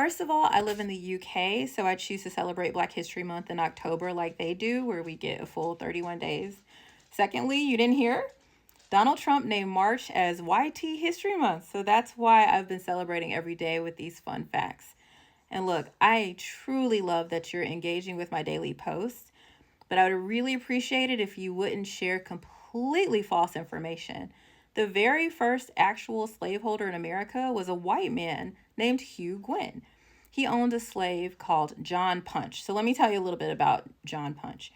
First of all, I live in the UK, so I choose to celebrate Black History Month in October like they do, where we get a full 31 days. Secondly, you didn't hear? Donald Trump named March as YT History Month, so that's why I've been celebrating every day with these fun facts. And look, I truly love that you're engaging with my daily posts, but I would really appreciate it if you wouldn't share completely false information. The very first actual slaveholder in America was a white man named Hugh Gwynn. He owned a slave called John Punch. So let me tell you a little bit about John Punch.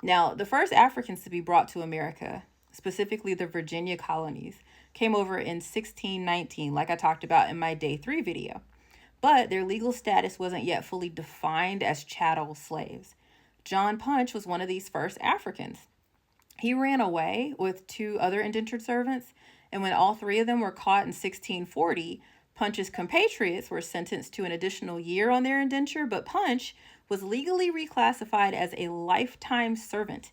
Now, the first Africans to be brought to America, specifically the Virginia colonies, came over in 1619, like I talked about in my day 3 video. But their legal status wasn't yet fully defined as chattel slaves. John Punch was one of these first Africans. He ran away with two other indentured servants, and when all three of them were caught in 1640, Punch's compatriots were sentenced to an additional year on their indenture, but Punch was legally reclassified as a lifetime servant.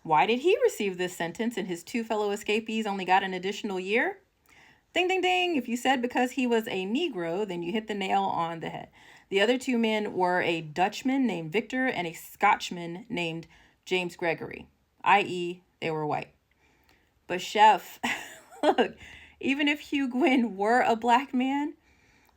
Why did he receive this sentence and his two fellow escapees only got an additional year? Ding, ding, ding. If you said because he was a Negro, then you hit the nail on the head. The other two men were a Dutchman named Victor and a Scotchman named James Gregory, i.e., they were white. But, Chef, look, even if Hugh Gwynn were a black man,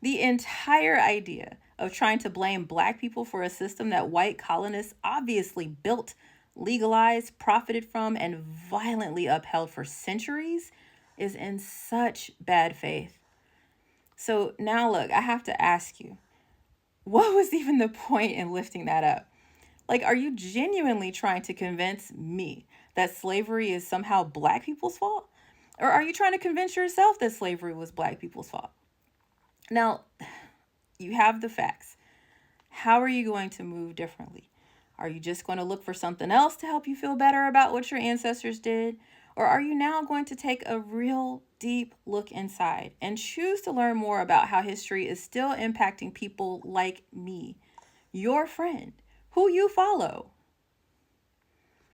the entire idea of trying to blame black people for a system that white colonists obviously built, legalized, profited from, and violently upheld for centuries is in such bad faith. So now, look, I have to ask you, what was even the point in lifting that up? Like, are you genuinely trying to convince me that slavery is somehow black people's fault? Or are you trying to convince yourself that slavery was black people's fault? Now, you have the facts. How are you going to move differently? Are you just going to look for something else to help you feel better about what your ancestors did? Or are you now going to take a real deep look inside and choose to learn more about how history is still impacting people like me, your friend, who you follow,